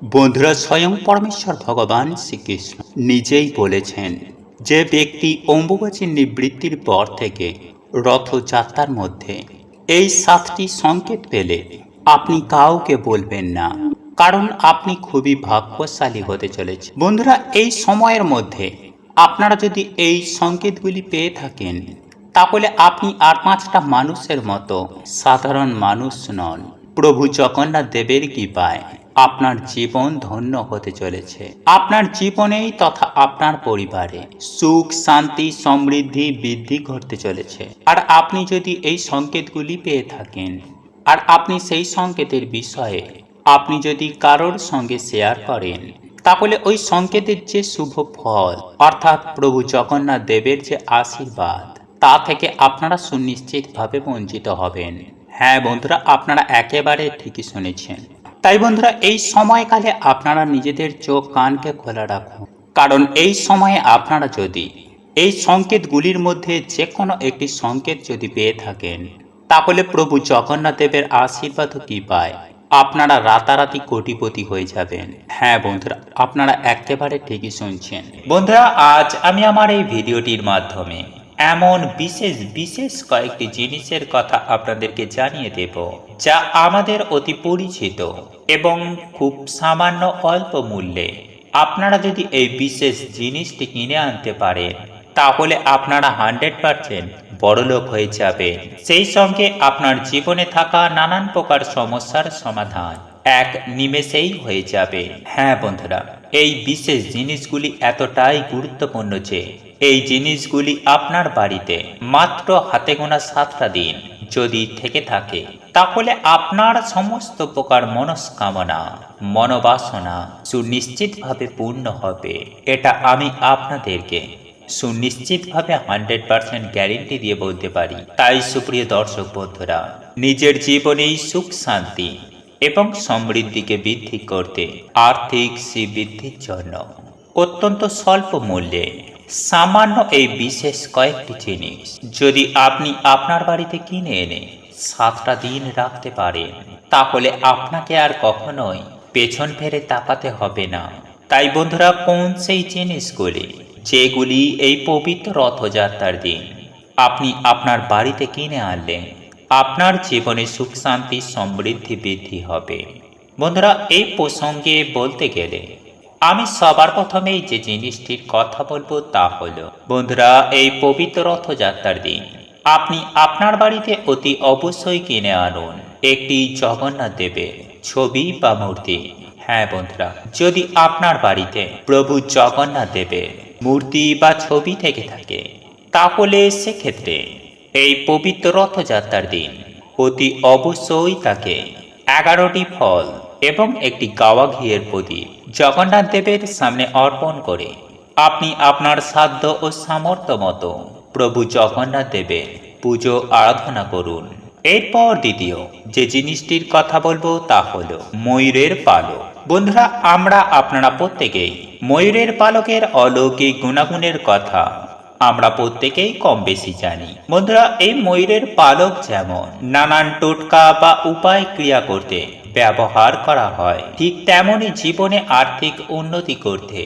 বন্ধুরা, স্বয়ং পরমেশ্বর ভগবান শ্রীকৃষ্ণ নিজেই বলেছেন যে ব্যক্তি অম্বুবাচীর নিবৃত্তির পর থেকে রথযাত্রার মধ্যে এই 7টি সংকেত পেলে আপনি কাউকে বলবেন না, কারণ আপনি খুবই ভাগ্যশালী হতে চলেছে। বন্ধুরা, এই সময়ের মধ্যে আপনারা যদি এই সংকেতগুলি পেয়ে থাকেন, তাহলে আপনি আর 5টা মানুষের মতো সাধারণ মানুষ নন। প্রভু জগন্নাথ দেবের কৃপায় আপনার জীবন ধন্য হতে চলেছে। আপনার জীবনেই তথা আপনার পরিবারে সুখ, শান্তি, সমৃদ্ধি, বৃদ্ধি ঘটতে চলেছে। আর আপনি যদি এই সংকেতগুলি পেয়ে থাকেন, আর আপনি সেই সংকেতের বিষয়ে আপনি যদি কারোর সঙ্গে শেয়ার করেন, তাহলে ওই সংকেতের যে শুভ ফল অর্থাৎ প্রভু জগন্নাথ দেবের যে আশীর্বাদ, তা থেকে আপনারা সুনিশ্চিতভাবে বঞ্চিত হবেন। হ্যাঁ বন্ধুরা, আপনারা একেবারে ঠিকই শুনেছেন। তাই বন্ধুরা, এই সময়কালে আপনারা নিজেদের চোখ কানকে খোলা রাখুন, কারণ এই সময়ে আপনারা যদি এই সংকেতগুলির মধ্যে যে কোনো একটি সংকেত যদি পেয়ে থাকেন, তাহলে প্রভু জগন্নাথ দেবের আশীর্বাদ কি পায় আপনারা রাতারাতি কোটিপতি হয়ে যাবেন। হ্যাঁ বন্ধুরা, আপনারা একেবারে ঠিকই শুনছেন। বন্ধুরা, আজ আমি আমার এই ভিডিওটির মাধ্যমে এমন বিশেষ বিশেষ কয়েকটি জিনিসের কথা আপনাদেরকে জানিয়ে দেব, যা আমাদের অতি পরিচিত এবং খুব সামান্য অল্প মূল্যে আপনারা যদি এই বিশেষ জিনিসটি কিনে আনতে পারেন, তাহলে আপনারা 100% বড়লোক হয়ে যাবেন। সেই সঙ্গে আপনার জীবনে থাকা নানান প্রকার সমস্যার সমাধান এক নিমেষেই হয়ে যাবে। হ্যাঁ বন্ধুরা, এই বিশেষ জিনিসগুলি এতটাই গুরুত্বপূর্ণ যে এই জিনিসগুলি আপনার বাড়িতে মাত্র হাতে গোনা 7টা দিন যদি থেকে থাকে, তাহলে আপনার সমস্ত প্রকার মনস্কামনা, মনোবাসনা সুনিশ্চিতভাবে পূর্ণ হবে। এটা আমি আপনাদেরকে সুনিশ্চিতভাবে 100% গ্যারেন্টি দিয়ে বলতে পারি। তাই সুপ্রিয় দর্শক বন্ধুরা, নিজের জীবনেই সুখ, শান্তি এবং সমৃদ্ধিকে বৃদ্ধি করতে আর্থিক শ্রীবৃদ্ধির জন্য অত্যন্ত স্বল্প মূল্যে সামান্য এই বিশেষ কয়েকটি জিনিস যদি আপনি আপনার বাড়িতে কিনে এনে 7টা দিন রাখতে পারেন, তাহলে আপনাকে আর কখনোই পেছন ফিরে তাকাতে হবে না। তাই বন্ধুরা, কোন সেই জিনিসগুলি যেগুলি এই পবিত্র রথযাত্রার দিন আপনি আপনার বাড়িতে কিনে আনলেন, আপনার জীবনে সুখ, শান্তি, সমৃদ্ধি বৃদ্ধি হবে। বন্ধুরা, এই প্রসঙ্গে বলতে গেলে আমি সবার প্রথমেই যে জিনিসটির কথা বলবো তা হলো, বন্ধুরা, এই পবিত্র রথযাত্রার দিন আপনি আপনার বাড়িতে অতি অবশ্যই কিনে আনুন একটি জগন্নাথ দেবের ছবি বা মূর্তি। হ্যাঁ বন্ধুরা, যদি আপনার বাড়িতে প্রভু জগন্নাথ দেবের মূর্তি বা ছবি থেকে থাকে, তাহলে সেক্ষেত্রে এই পবিত্র রথযাত্রার দিন অতি অবশ্যই তাকে 11টি ফল এবং একটি গাওয়া ঘিয়ের প্রদীপ জগন্নাথ দেবের সামনে অর্পণ করে আপনি আপনার সাধ্য ও সামর্থ্য মতো প্রভু জগন্নাথ দেবের পুজো আরাধনা করুন। এরপর দ্বিতীয় যে জিনিসটির কথা বলবো তা হলো ময়ূরের পালক। বন্ধুরা, আপনারা প্রত্যেকেই ময়ূরের পালকের অলৌকিক গুণাগুণের কথা আমরা প্রত্যেকেই কম বেশি জানি। বন্ধুরা, এই ময়ূরের পালক যেমন নানান টোটকা বা উপায় ক্রিয়া করতে ব্যবহার করা হয়, ঠিক তেমনই জীবনে আর্থিক উন্নতি করতে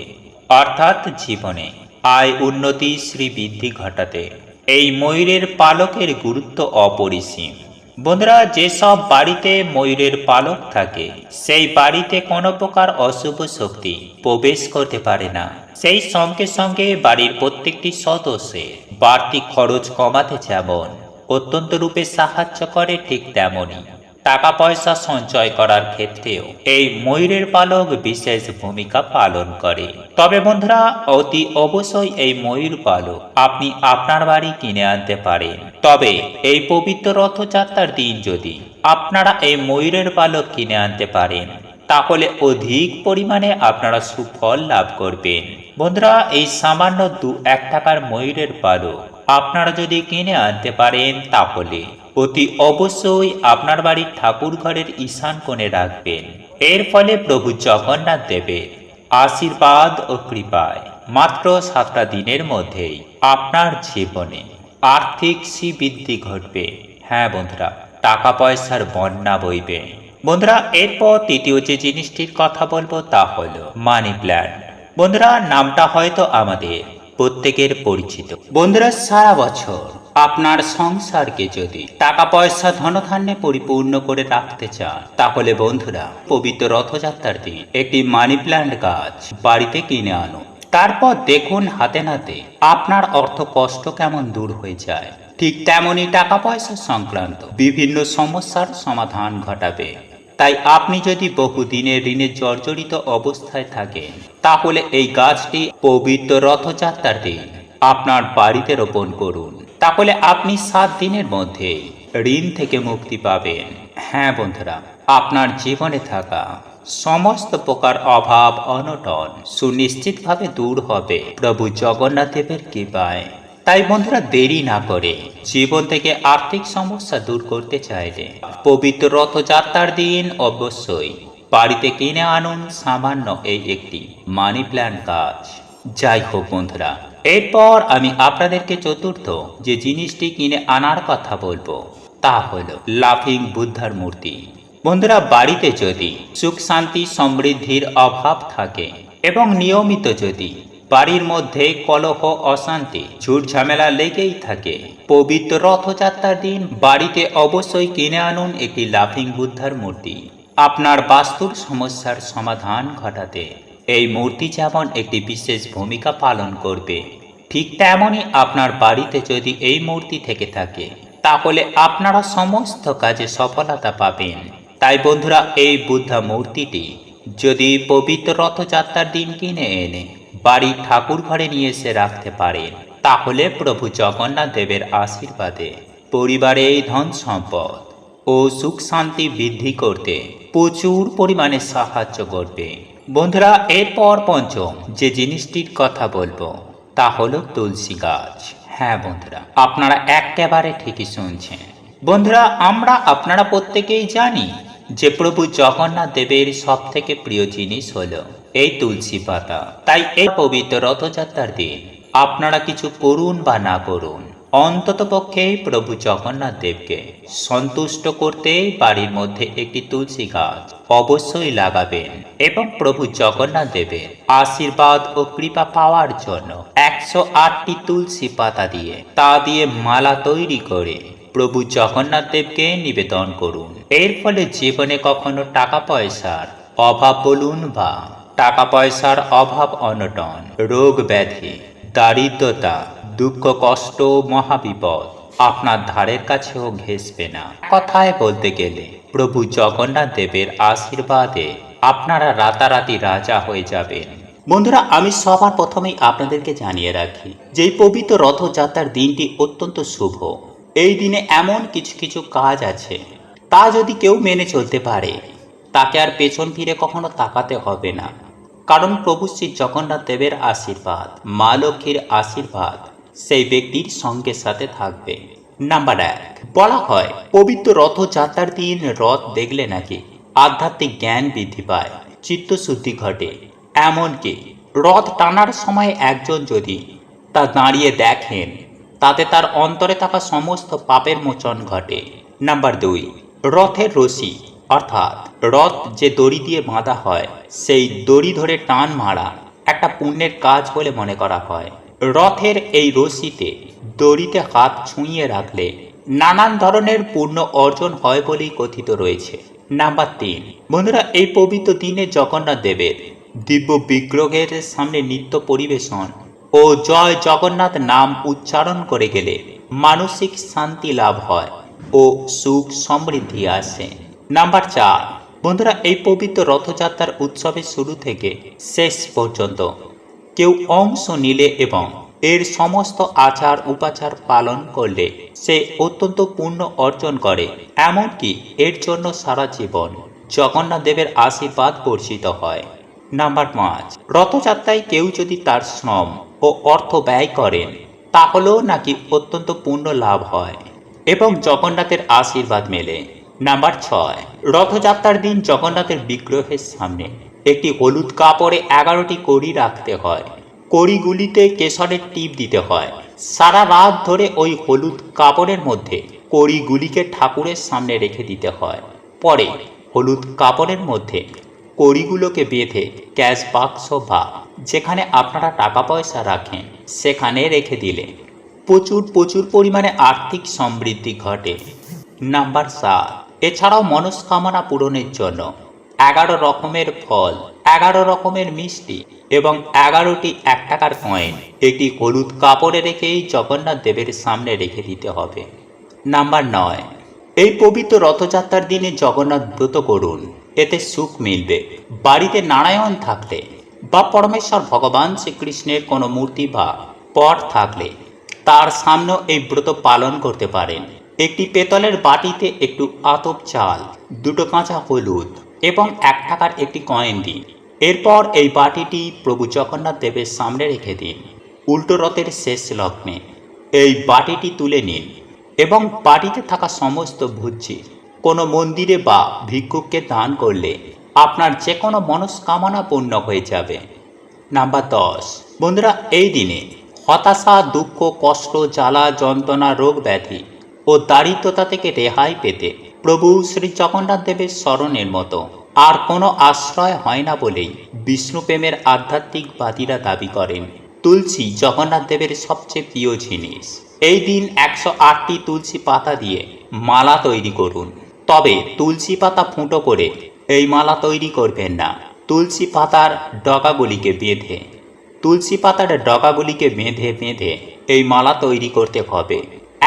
অর্থাৎ জীবনে আয় উন্নতি শ্রীবৃদ্ধি ঘটাতে এই ময়ূরের পালকের গুরুত্ব অপরিসীম। বন্ধুরা, যেসব বাড়িতে ময়ূরের পালক থাকে সেই বাড়িতে কোনো প্রকার অশুভ শক্তি প্রবেশ করতে পারে না। সেই সঙ্গে সঙ্গে বাড়ির প্রত্যেকটি সদস্যের বাড়তি খরচ কমাতে যেমন অত্যন্ত রূপে সাহায্য করে, ঠিক তেমনই টাকা পয়সা সঞ্চয় করার ক্ষেত্রেও এই ময়ূরের পালক বিশেষ ভূমিকা পালন করে। তবে বন্ধুরা, অতি অবশ্যই এই ময়ূর পালক আপনি আপনার বাড়ি কিনে আনতে পারেন। তবে এই পবিত্র রথযাত্রার দিন যদি আপনারা এই ময়ূরের পালক কিনে আনতে পারেন, তাহলে অধিক পরিমাণে আপনারা সুফল লাভ করবেন। বন্ধুরা, এই সামান্য 2-1 টাকার ময়ূরের পালক আপনারা যদি কিনে আনতে পারেন, তাহলে অতি অবশ্যই আপনার বাড়ির ঠাকুর ঘরের ঈশান কোণে রাখবেন। এর ফলে প্রভু জগন্নাথ দেবের আশীর্বাদ ও কৃপায় মাত্র 7টা দিনের মধ্যেই আপনার জীবনে আর্থিক শ্রীবৃদ্ধি ঘটবে। হ্যাঁ বন্ধুরা, টাকা পয়সার বন্যা বইবে। বন্ধুরা এরপর তৃতীয় যে জিনিসটির কথা বলবো তা হলো মানি প্ল্যান্ট। বন্ধুরা নামটা হয়তো আমাদের প্রত্যেকের পরিচিত। বন্ধুরা সারা বছর আপনার সংসারকে যদি টাকা পয়সা ধনধান্যে পরিপূর্ণ করে রাখতে চান, তাহলে বন্ধুরা পবিত্র রথযাত্রার দিন একটি মানি প্ল্যান্ট গাছ বাড়িতে কিনে আনুন। তারপর দেখুন হাতে নাতে আপনার অর্থ কষ্ট কেমন দূর হয়ে যায়। ঠিক তেমনই টাকা পয়সা সংক্রান্ত বিভিন্ন সমস্যার সমাধান ঘটাবে। তাই আপনি যদি বহুদিনের ঋণে জর্জরিত অবস্থায় থাকেন, তাহলে এই গাছটি পবিত্র রথযাত্রার দিন আপনার বাড়িতে রোপণ করুন। তাহলে আপনি 7 দিনের মধ্যে ঋণ থেকে মুক্তি পাবেন। হ্যাঁ বন্ধুরা, আপনার জীবনে থাকা সমস্ত প্রকার অভাব অনটন সুনিশ্চিতভাবে দূর হবে প্রভু জগন্নাথ দেবের কৃপায়। তাই বন্ধুরা দেরি না করে জীবন থেকে আর্থিক সমস্যা দূর করতে চাইলে পবিত্র রথযাত্রার দিন অবশ্যই বাড়িতে কিনে আনুন সামান্য এই একটি মানি প্ল্যান্ট গাছ। যাই হোক বন্ধুরা, এরপর আমি আপনাদেরকে চতুর্থ যে জিনিসটি কিনে আনার কথা বলবো তা হলো লাফিং বুদ্ধার মূর্তি। বন্ধুরা বাড়িতে যদি সুখ শান্তি সমৃদ্ধির অভাব থাকে এবং নিয়মিত যদি বাড়ির মধ্যে কলহ অশান্তি ঝুট ঝামেলা লেগেই থাকে, পবিত্র রথযাত্রার দিন বাড়িতে অবশ্যই কিনে আনুন একটি লাফিং বুদ্ধার মূর্তি। আপনার বাস্তুর সমস্যার সমাধান ঘটাতে এই মূর্তি যেমন একটি বিশেষ ভূমিকা পালন করবে, ঠিক তেমনই আপনার বাড়িতে যদি এই মূর্তি থেকে থাকে, তাহলে আপনারা সমস্ত কাজে সফলতা পাবেন। তাই বন্ধুরা এই বুদ্ধা মূর্তিটি যদি পবিত্র রথযাত্রার দিন কিনে এনে বাড়ির ঠাকুর ঘরে নিয়ে এসে রাখতে পারেন, তাহলে প্রভু জগন্নাথ দেবের আশীর্বাদে পরিবারে ধন সম্পদ ও সুখ শান্তি বৃদ্ধি করতে প্রচুর পরিমাণে সাহায্য করবে। বন্ধুরা এরপর পঞ্চম যে জিনিসটির কথা বলবো তা হলো তুলসী গাছ। হ্যাঁ বন্ধুরা, আপনারা একেবারে ঠিকই শুনছেন। বন্ধুরা আপনারা প্রত্যেকেই জানি যে প্রভু জগন্নাথ দেবের সব থেকে প্রিয় জিনিস হলো এই তুলসী পাতা। তাই এই পবিত্র রথযাত্রার দিন আপনারা কিছু করুন বা না করুন, অন্তত পক্ষে প্রভু জগন্নাথ দেবকে সন্তুষ্ট করতে বাড়ির মধ্যে একটি তুলসী গাছ অবশ্যই লাগাবেন এবং প্রভু জগন্নাথ দেবের আশীর্বাদ ও কৃপা পাওয়ার জন্য 108টি তুলসী পাতা দিয়ে তা দিয়ে মালা তৈরি করে প্রভু জগন্নাথ দেবকে নিবেদন করুন। এর ফলে জীবনে কখনো টাকা পয়সার অভাব বলুন বা টাকা পয়সার অভাব অনটন, রোগ ব্যাধি, দারিদ্রতা, দুঃখ কষ্ট, মহাবিপদ আপনার ধারের কাছেও ঘেঁষবে না। কথায় বলতে গেলে প্রভু জগন্নাথ দেবের আশীর্বাদে আপনারা রাতারাতি রাজা হয়ে যাবেন। বন্ধুরা আমি সবার প্রথমেই আপনাদেরকে জানিয়ে রাখি যে এই পবিত্র রথযাত্রার দিনটি অত্যন্ত শুভ। এই দিনে এমন কিছু কিছু কাজ আছে, তা যদি কেউ মেনে চলতে পারে তাকে আর পেছন ফিরে কখনো তাকাতে হবে না। কারণ প্রভু শ্রী জগন্নাথ দেবের আশীর্বাদ, মা লক্ষ্মীর আশীর্বাদ সেই ব্যক্তির সঙ্গে সাথে থাকবে। নাম্বার 1, বলা হয় পবিত্র রথযাত্রার দিন রথ দেখলে নাকি আধ্যাত্মিক জ্ঞান বৃদ্ধি পায়, চিত্তশুদ্ধি ঘটে। এমনকি রথ টানার সময় একজন যদি তা দাঁড়িয়ে দেখেন, তাতে তার অন্তরে থাকা সমস্ত পাপের মোচন ঘটে। নাম্বার 2, রথের রশি অর্থাৎ রথ যে দড়ি দিয়ে বাঁধা হয়, সেই দড়ি ধরে টান মারা একটা পুণ্যের কাজ বলে মনে করা হয়। রথের এই রশিতে দড়িতে হাত ছুঁয়ে রাখলে নানান ধরনের পুণ্য অর্জন হয় বলেই কথিত রয়েছে। নাম্বার 3, বন্ধুরা এই পবিত্র দিনে জগন্নাথ দেবের দিব্য বিগ্রহের সামনে নৃত্য পরিবেশন ও জয় জগন্নাথ নাম উচ্চারণ করে গেলে মানসিক শান্তি লাভ হয় ও সুখ সমৃদ্ধি আসে। নাম্বার 4, বন্ধুরা এই পবিত্র রথযাত্রার উৎসবের শুরু থেকে শেষ পর্যন্ত কেউ অংশ নিলে এবং এর সমস্ত আচার উপাচার পালন করলে সে অত্যন্ত পুণ্য অর্জন করে। এমনকি এর জন্য সারা জীবন জগন্নাথ দেবের আশীর্বাদ বর্ষিত হয়। নাম্বার 5, রথযাত্রায় কেউ যদি তার শ্রম ও অর্থ ব্যয় করেন, তাহলেও নাকি অত্যন্ত পুণ্য লাভ হয় এবং জগন্নাথের আশীর্বাদ মেলে। নাম্বার 6, রথযাত্রার দিন জগন্নাথের বিগ্রহের সামনে একটি হলুদ কাপড়ে 11টি কড়ি রাখতে হয়। কড়িগুলিতে কেশরের টিপ দিতে হয়। সারা রাত ধরে ওই হলুদ কাপড়ের মধ্যে কড়িগুলিকে ঠাকুরের সামনে রেখে দিতে হয়। পরে হলুদ কাপড়ের মধ্যে কড়িগুলোকে বেঁধে ক্যাশ বাক্স বা যেখানে আপনারা টাকা পয়সা রাখেন সেখানে রেখে দিলে প্রচুর প্রচুর পরিমাণে আর্থিক সমৃদ্ধি ঘটে। নাম্বার 7, এছাড়াও মনস্কামনা পূরণের জন্য 11 রকমের ফল, 11 রকমের মিষ্টি এবং 11টি 1 টাকার কয়েন একটি হলুদ কাপড়ে রেখেই জগন্নাথ দেবের সামনে রেখে দিতে হবে। নাম্বার 9, এই পবিত্র রথযাত্রার দিনে জগন্নাথ ব্রত করুন, এতে সুখ মিলবে। বাড়িতে নারায়ণ থাকলে বা পরমেশ্বর ভগবান শ্রীকৃষ্ণের কোনো মূর্তি বা পট থাকলে তার সামনেও এই ব্রত পালন করতে পারেন। একটি পেতলের বাটিতে একটু আতপ চাল, 2 কাঁচা হলুদ এবং 1 টাকার একটি কয়েন দিন। এরপর এই বাটিটি প্রভু জগন্নাথ দেবের সামনে রেখে দিন। উল্টো রথের শেষ লগ্নে এই বাটিটি তুলে নিন এবং বাটিতে থাকা সমস্ত ভুজ্জি কোনো মন্দিরে বা ভিক্ষুককে দান করলে আপনার যে কোনো মনস্কামনা পূর্ণ হয়ে যাবে। নাম্বার 10, বন্ধুরা এই দিনে হতাশা, দুঃখ, কষ্ট, জ্বালা, যন্ত্রণা, রোগ ব্যাধি ও দারিদ্রতা থেকে রেহাই পেতে প্রভু শ্রী জগন্নাথ দেবের স্মরণের মতো আর কোনো আশ্রয় হয় না বলেই বিষ্ণু প্রেমের আধ্যাত্মিকবাদীরা দাবি করেন তুলসী জগন্নাথ দেবের সবচেয়ে প্রিয় জিনিস। এই দিন 108টি তুলসী পাতা দিয়ে মালা তৈরি করুন। তবে তুলসী পাতা ফুটো করে এই মালা তৈরি করবেন না, তুলসী পাতার ডগাগুলিকে বেঁধে এই মালা তৈরি করতে হবে।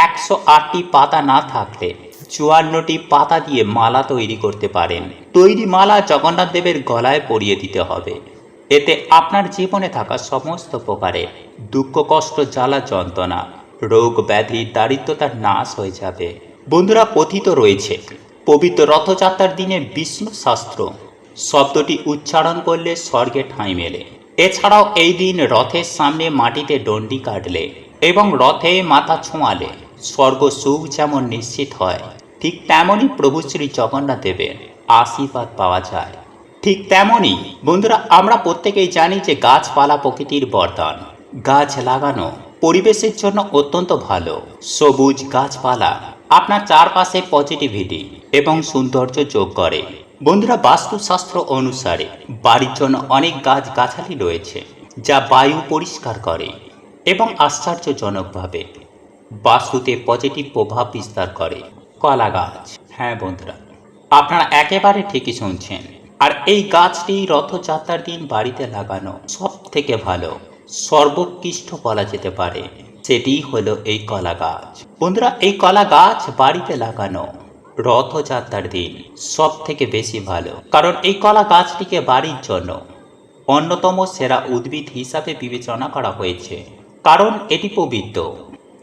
108টি পাতা না থাকলে 54টি পাতা দিয়ে মালা তৈরি করতে পারেন। তৈরি মালা জগন্নাথ দেবের গলায় পরিয়ে দিতে হবে। এতে আপনার জীবনে থাকা সমস্ত প্রকারের দুঃখ, কষ্ট, জ্বালা, যন্ত্রণা, রোগ ব্যাধি, দারিদ্রতার নাশ হয়ে যাবে। বন্ধুরা, কথিত রয়েছে পবিত্র রথযাত্রার দিনে বিষ্ণু শাস্ত্র শব্দটি উচ্চারণ করলে স্বর্গে ঠাঁই মেলে। এছাড়াও এই দিন রথের সামনে মাটিতে ডন্ডি কাটলে এবং রথে মাথা ছোঁয়ালে স্বর্গ সুখ যেমন নিশ্চিত হয়, ঠিক তেমনই প্রভু শ্রী জগন্নাথ দেবের আশীর্বাদ পাওয়া যায়। ঠিক তেমনই বন্ধুরা, আমরা প্রত্যেকেই জানি যে গাছপালা প্রকৃতির বরদান। গাছ লাগানো পরিবেশের জন্য অত্যন্ত ভালো। সবুজ গাছপালা আপনার চারপাশে পজিটিভিটি এবং সৌন্দর্য যোগ করে। বন্ধুরা, বাস্তুশাস্ত্র অনুসারে বাড়ির জন্য অনেক গাছগাছালি রয়েছে যা বায়ু পরিষ্কার করে এবং আশ্চর্যজনকভাবে বাস্তুতে পজিটিভ প্রভাব বিস্তার করে। কলা গাছ, হ্যাঁ বন্ধুরা, আপনারা একেবারে ঠিকই শুনছেন। আর এই গাছটি রথযাত্রার দিন বাড়িতে লাগানো সব থেকে ভালো, সর্বোৎকৃষ্ট বলা যেতে পারে, সেটি হলো এই কলা গাছ। বন্ধুরা, এই কলা গাছ বাড়িতে লাগানো রথযাত্রার দিন সব থেকে বেশি ভালো, কারণ এই কলা গাছটিকে বাড়ির জন্য অন্যতম সেরা উদ্ভিদ হিসাবে বিবেচনা করা হয়েছে। কারণ এটি পবিত্র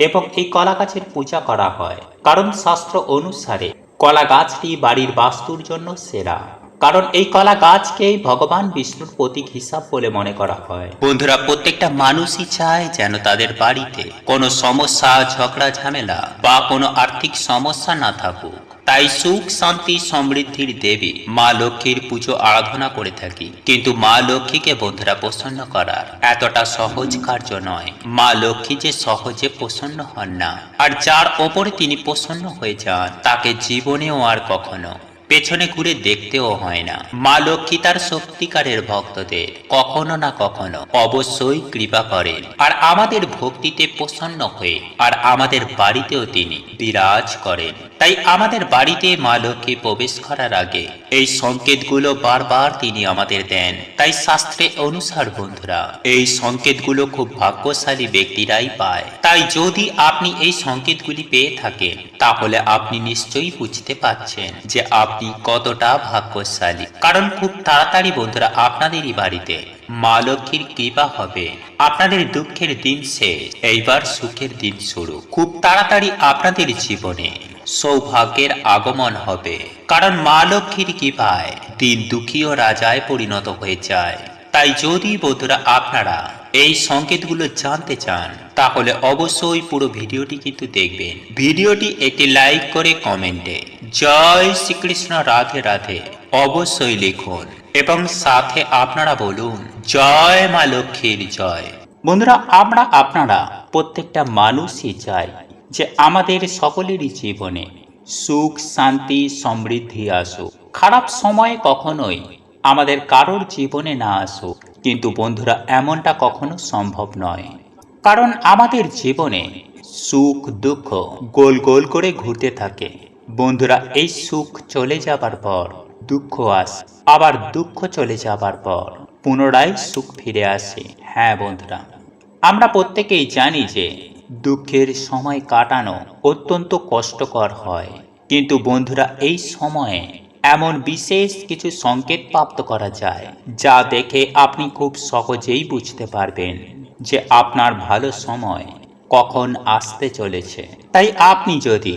এবং এই কলা গাছের পূজা করা হয়। কারণ শাস্ত্র অনুসারে কলা গাছটি বাড়ির বাস্তুর জন্য সেরা, কারণ এই কলা গাছকেই ভগবান বিষ্ণুর প্রতীক হিসাব বলে মনে করা হয়। বন্ধুরা, প্রত্যেকটা মানুষই চায় যেন তাদের বাড়িতে কোনো সমস্যা, ঝগড়া, ঝামেলা বা কোনো আর্থিক সমস্যা না থাকুক। তাই সুখ, শান্তি, সমৃদ্ধির দেবী মা লক্ষ্মীর পুজো আরাধনা করে থাকি। কিন্তু মা লক্ষ্মীকে বন্ধুরা প্রসন্ন করার এতটা সহজ কার্য নয়। মা লক্ষ্মী যে সহজে প্রসন্ন হন না, আর যার ওপরে তিনি প্রসন্ন হয়ে যান তাকে জীবনেও আর কখনো পেছনে ঘুরে দেখতেও হয় না। মা লক্ষ্মী তার সত্যিকারের ভক্তদের কখনো না কখনো অবশ্যই কৃপা করেন আর আমাদের ভক্তিতে প্রসন্ন হয়ে আর আমাদের বাড়িতেও তিনি বিরাজ করেন। তাই আমাদের বাড়িতে মা লক্ষ্মী প্রবেশ করার আগে এই সংকেতগুলো বারবার তিনি আমাদের দেন। তাই শাস্ত্রে অনুসার বন্ধুরা, এই সংকেতগুলো খুব ভাগ্যশালী ব্যক্তিরাই পায়। তাই যদি আপনি এই সংকেতগুলি পেয়ে থাকেন তাহলে আপনি নিশ্চয়ই বুঝতে পারছেন যে আপনি কতটা ভাগ্যশালী। কারণ খুব তাড়াতাড়ি বন্ধুরা আপনাদেরই বাড়িতে মা লক্ষ্মীর কৃপা হবে। আপনাদের দুঃখের দিন শেষ, এইবার সুখের দিন শুরু। খুব তাড়াতাড়ি আপনাদের জীবনে সৌভাগ্যের আগমন হবে, কারণ মা লক্ষ্মীর কৃপায় দিন দুঃখী ও রাজায় পরিণত হয়ে যায়। তাই যদি বন্ধুরা আপনারা এই সংকেতগুলো জানতে চান তাহলে অবশ্যই পুরো ভিডিওটি কিন্তু দেখবেন। ভিডিওটি একটি লাইক করে কমেন্টে জয় শ্রীকৃষ্ণ, রাধে রাধে অবশ্যই লিখুন এবং সাথে আপনারা বলুন জয় মা লক্ষ্মীর জয়। বন্ধুরা, আপনারা প্রত্যেকটা মানুষই চাই যে আমাদের সকলেরই জীবনে সুখ, শান্তি, সমৃদ্ধি আসুক। খারাপ সময় কখনোই আমাদের কারোর জীবনে না আসুক, কিন্তু বন্ধুরা এমনটা কখনো সম্ভব নয়। কারণ আমাদের জীবনে সুখ দুঃখ গোল গোল করে ঘুরতে থাকে। বন্ধুরা, এই সুখ চলে যাবার পর দুঃখ আসে, আবার দুঃখ চলে যাবার পর পুনরায় সুখ ফিরে আসে। হ্যাঁ বন্ধুরা, আমরা প্রত্যেকেই জানি যে দুঃখের সময় কাটানো অত্যন্ত কষ্টকর হয়, কিন্তু বন্ধুরা এই সময়ে এমন বিশেষ কিছু সংকেত প্রাপ্ত করা যায় যা দেখে আপনি খুব সহজেই বুঝতে পারবেন যে আপনার ভালো সময় কখন আসতে চলেছে। তাই আপনি যদি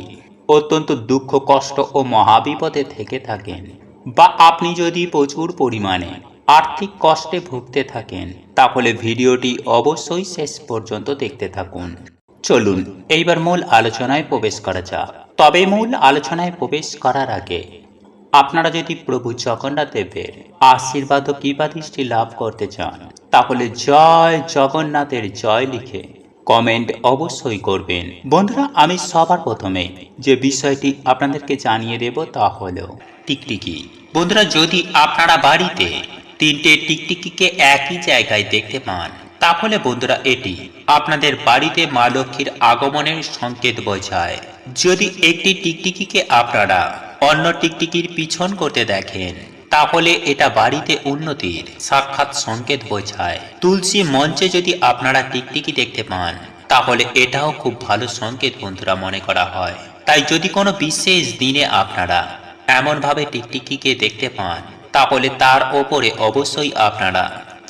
অত্যন্ত দুঃখ কষ্ট ও মহাবিপদে থেকে থাকেন, বা আপনি যদি প্রচুর পরিমাণে আর্থিক কষ্টে ভুগতে থাকেন, তাহলে ভিডিওটি অবশ্যই শেষ পর্যন্ত দেখতে থাকুন। চলুন এইবার মূল আলোচনায় প্রবেশ করা যাক। তবে মূল আলোচনায় প্রবেশ করার আগে আপনারা যদি প্রভু জগন্নাথ দেবের আশীর্বাদ ও কৃপা দৃষ্টি লাভ করতে চান, তাহলে জয় জগন্নাথের জয় লিখে কমেন্ট অবশ্যই করবেন। বন্ধুরা, আমি সবার প্রথমে যে বিষয়টি আপনাদেরকে জানিয়ে দেব তা হলো টিকটিকি। বন্ধুরা, যদি আপনারা বাড়িতে তিনটে টিকটিকিকে একই জায়গায় দেখতে পান, তাহলে বন্ধুরা এটি আপনাদের বাড়িতে মা লক্ষ্মীর আগমনের সংকেত বোঝায়। যদি একটি টিকটিকিকে আপনারা অন্য টিকটিকির পিছন করতে দেখেন, তাহলে এটা বাড়িতে উন্নতির সাক্ষাৎ সংকেত বোঝায়। তুলসী মঞ্চে যদি আপনারা টিকটিকি দেখতে পান, তাহলে এটাও খুব ভালো সংকেত বন্ধুরা মনে করা হয়। তাই যদি কোনো বিশেষ দিনে আপনারা এমনভাবে টিকটিকিকে দেখতে পান, তাহলে তার ওপরে অবশ্যই আপনারা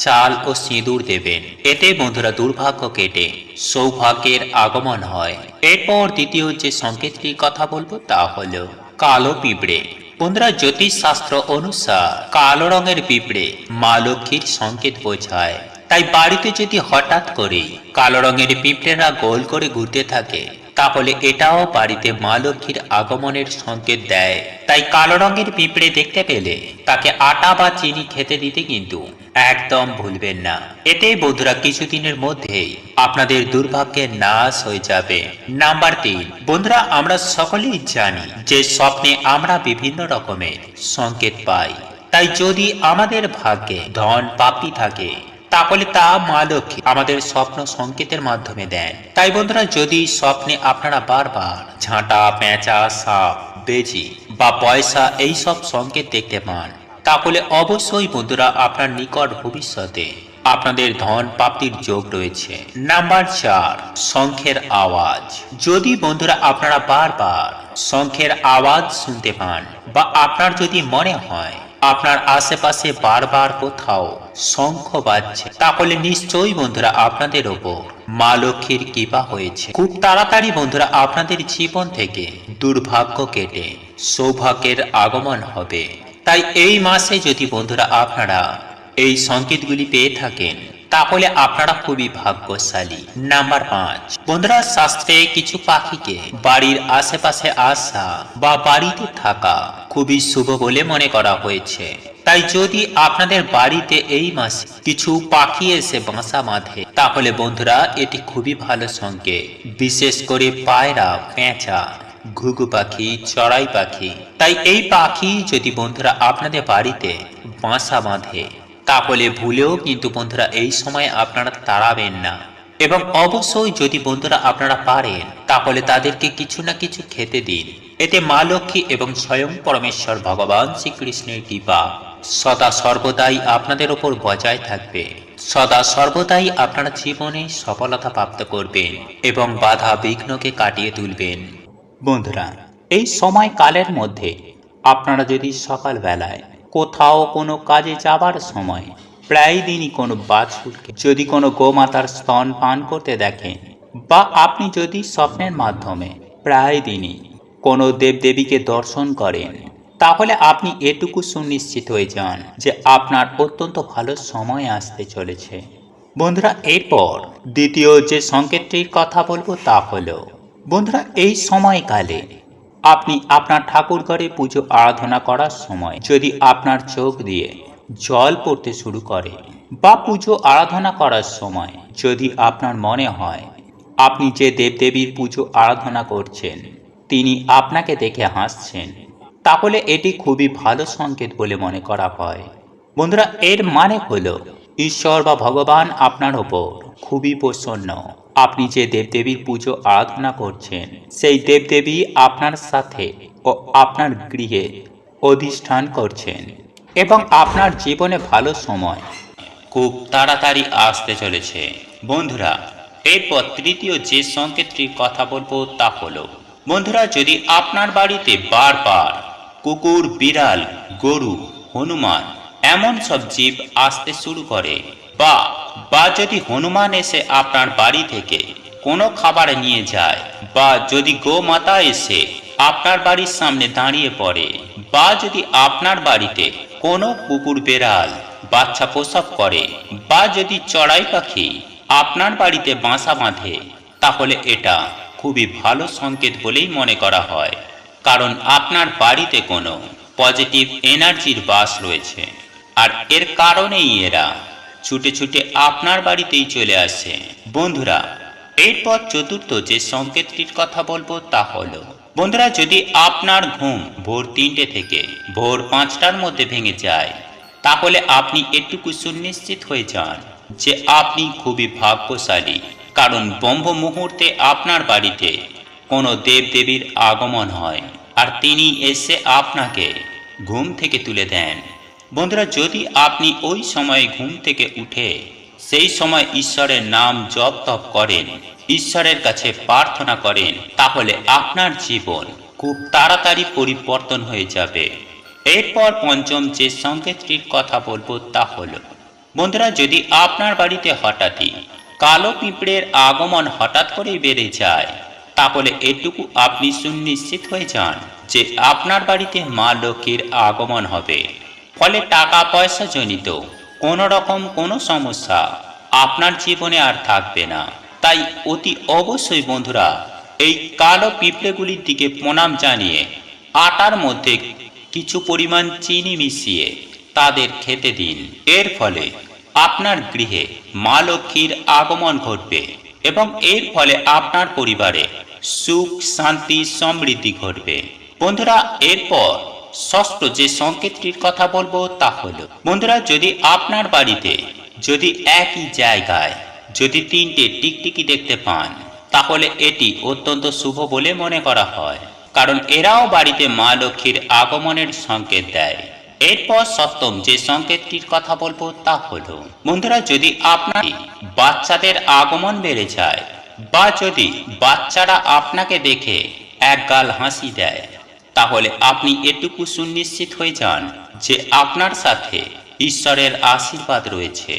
চাল ও সিঁদুর দেবেন। এতে বন্ধুরা দুর্ভাগ্য কেটে সৌভাগ্যের আগমন হয়। এরপর দ্বিতীয় যে সংকেতটির কথা বলবো তা হলো কালো পিঁপড়ে। বন্ধুরা, জ্যোতিষ শাস্ত্র অনুসার কালো রঙের পিঁপড়ে মা লক্ষ্মীর সংকেত বোঝায়। তাই বাড়িতে যদি হঠাৎ করে কালো রঙের পিঁপড়েরা গোল করে ঘুরতে থাকে, তাহলে এটাও বাড়িতে মা লক্ষ্মীর আগমনের সংকেত দেয়। তাই কালো রঙের পিঁপড়ে দেখতে পেলে তাকে আটা বা চিনি খেতে দিতে কিন্তু একদম ভুলবেন না। এতে বন্ধুরা কিছুদিনের মধ্যেই আপনাদের দুর্ভাগ্যের নাশ হয়ে যাবে। নাম্বার 3, বন্ধুরা আমরা সকলেই জানি যে স্বপ্নে আমরা বিভিন্ন রকমের সংকেত পাই। তাই যদি আমাদের ভাগ্যে ধন প্রাপ্তি থাকে, তাহলে তা মা লক্ষ্মী আমাদের স্বপ্ন সংকেতের মাধ্যমে দেন। তাই বন্ধুরা, যদি স্বপ্নে আপনারা বারবার ঝাঁটা, পেঁচা, সাপ, বেজি বা পয়সা এইসব সংকেত দেখতে পান, তাহলে অবশ্যই বন্ধুরা আপনার নিকট ভবিষ্যতে আপনাদের ধন প্রাপ্তির যোগ রয়েছে। নাম্বার 4, শঙ্খের আওয়াজ। যদি বন্ধুরা আপনারা বারবার শঙ্খের আওয়াজ শুনতে পান, বা আপনার যদি মনে হয় আপনার আশেপাশে বারবার কোথাও শঙ্খ বাজছে, তাহলে নিশ্চয়ই বন্ধুরা আপনাদের ওপর মা লক্ষ্মীর কৃপা হয়েছে। খুব তাড়াতাড়ি বন্ধুরা আপনাদের জীবন থেকে দুর্ভাগ্য কেটে সৌভাগ্যের আগমন হবে। তাই এই মাসে যদি বন্ধুরা আপনারা এই সংকেতগুলি পেয়ে থাকেন, তাহলে আপনারা খুবই ভাগ্যশালী। নাম্বার 5, বন্ধুরা শাস্ত্রে কিছু পাখিকে বাড়ির আশেপাশে আসা বা বাড়িতে থাকা খুবই শুভ বলে মনে করা হয়েছে। তাই যদি আপনাদের বাড়িতে এই মাসে কিছু পাখি এসে বাসা বাঁধে, তাহলে বন্ধুরা এটি খুবই ভালো সংকেত। বিশেষ করে পায়রা, পেঁচা, ঘুঘু পাখি, চড়াই পাখি। তাই এই পাখি যদি বন্ধুরা আপনাদের বাড়িতে বাসা বাঁধে, তাহলে ভুলেও কিন্তু বন্ধুরা এই সময় আপনারা তাড়াবেন না। এবং অবশ্যই যদি বন্ধুরা আপনারা পারেন, তাহলে তাদেরকে কিছু না কিছু খেতে দিন। এতে মা লক্ষ্মী এবং স্বয়ং পরমেশ্বর ভগবান শ্রীকৃষ্ণের কৃপা সদা সর্বদাই আপনাদের ওপর বজায় থাকবে। সদা সর্বদাই আপনারা জীবনে সফলতা প্রাপ্ত করবেন এবং বাধা বিঘ্নকে কাটিয়ে তুলবেন। বন্ধুরা, এই সময়কালের মধ্যে আপনারা যদি সকালবেলায় কোথাও কোনো কাজে যাবার সময় প্রায় দিনই কোনো বাছুরকে যদি কোনো গোমাতার স্তন পান করতে দেখেন, বা আপনি যদি স্বপ্নের মাধ্যমে প্রায় দিনই কোনো দেবদেবীকে দর্শন করেন, তাহলে আপনি এটুকু সুনিশ্চিত হয়ে যান যে আপনার অত্যন্ত ভালো সময় আসতে চলেছে। বন্ধুরা, এরপর দ্বিতীয় যে সংকেতটির কথা বলবো তা হলো, বন্ধুরা এই সময়কালে আপনি আপনার ঠাকুর ঘরে পুজো আরাধনা করার সময় যদি আপনার চোখ দিয়ে জল পড়তে শুরু করে, বা পুজো আরাধনা করার সময় যদি আপনার মনে হয় আপনি যে দেবদেবীর পুজো আরাধনা করছেন তিনি আপনাকে দেখে হাসছেন, তাহলে এটি খুবই ভালো সংকেত বলে মনে করা হয়। বন্ধুরা, এর মানে হলো ঈশ্বর বা ভগবান আপনার ওপর খুবই প্রসন্ন। আপনি যে দেবদেবীর পুজো আরাধনা করছেন, সেই দেবদেবী আপনার সাথে ও আপনার গৃহে অধিষ্ঠান করছেন এবং আপনার জীবনে ভালো সময় খুব তাড়াতাড়ি আসতে চলেছে। বন্ধুরা, এরপর তৃতীয় যে সংকেতটির কথা বলবো তা হলো, বন্ধুরা, যদি আপনার বাড়িতে বারবার কুকুর, বিড়াল, গরু, হনুমান এমন সব জীব আসতে শুরু করে, বা যদি হনুমান এসে আপনার বাড়ি থেকে কোনো খাবার নিয়ে যায়, বা যদি গোমাতা এসে আপনার বাড়ির সামনে দাঁড়িয়ে পড়ে, বা যদি আপনার বাড়িতে কোনো কুকুর, বেড়াল বাচ্চা প্রসব করে, বা যদি চড়াই পাখি আপনার বাড়িতে বাসা বাঁধে, তাহলে এটা খুবই ভালো সংকেত বলেই মনে করা হয়। কারণ আপনার বাড়িতে কোনো পজিটিভ এনার্জির বাস রয়েছে, আর এর কারণেই এরা ছুটে ছুটে আপনার বাড়িতেই চলে আসে। বন্ধুরা, এরপর চতুর্থ যে সংকেতটির কথা বলবো তা হলো, বন্ধুরা, যদি আপনার ঘুম ভোর 3টে থেকে ভোর 5টার মধ্যে ভেঙে যায়, তাহলে আপনি একটুকু সুনিশ্চিত হয়ে যান যে আপনি খুবই ভাগ্যশালী। কারণ ব্রহ্ম মুহূর্তে আপনার বাড়িতে কোনো দেবদেবীর আগমন হয়, আর তিনি এসে আপনাকে ঘুম থেকে তুলে দেন। বন্ধুরা, যদি আপনি ওই সময়ে ঘুম থেকে উঠে সেই সময় ঈশ্বরের নাম জপ তপ করেন, ঈশ্বরের কাছে প্রার্থনা করেন, তাহলে আপনার জীবন খুব তাড়াতাড়ি পরিবর্তন হয়ে যাবে। এরপর পঞ্চম যে সংকেতটির কথা বলবো তা হলো, বন্ধুরা, যদি আপনার বাড়িতে হঠাৎই কালো পিঁপড়ের আগমন হঠাৎ করেই বেড়ে যায়, তাহলে এটুকু আপনি সুনিশ্চিত হয়ে যান যে আপনার বাড়িতে মা লক্ষ্মীর আগমন হবে। ফলে টাকা পয়সা জনিত কোনো রকম কোনো সমস্যা আপনার জীবনে আর থাকবে না। তাই অতি অবশ্যই বন্ধুরা, এই কালো পিঁপড়েগুলির দিকে প্রণাম জানিয়ে আটার মধ্যে কিছু পরিমাণ চিনি মিশিয়ে তাদের খেতে দিন। এর ফলে আপনার গৃহে মা লক্ষ্মীর আগমন ঘটবে এবং এর ফলে আপনার পরিবারে সুখ, শান্তি, সমৃদ্ধি ঘটবে। বন্ধুরা, এরপর ষষ্ঠ যে সংকেতটির কথা বলবো তা হলো, বন্ধুরা, যদি আপনার বাড়িতে যদি একই জায়গায় যদি 3টে টিকটিকি দেখতে পান, তাহলে এটি অত্যন্ত শুভ বলে মনে করা হয়। কারণ এরাও বাড়িতে মা লক্ষ্মীর আগমনের সংকেত দেয়। এরপর সপ্তম যে সংকেতটির কথা বলবো তা হলো, বন্ধুরা, যদি আপনার বাচ্চাদের আগমন বেড়ে যায়, বা যদি বাচ্চারা আপনাকে দেখে একগাল হাসি দেয়, তাহলে আপনি এটুকু সুনিশ্চিত হয়ে যান যে আপনার সাথে ঈশ্বরের আশীর্বাদ রয়েছে।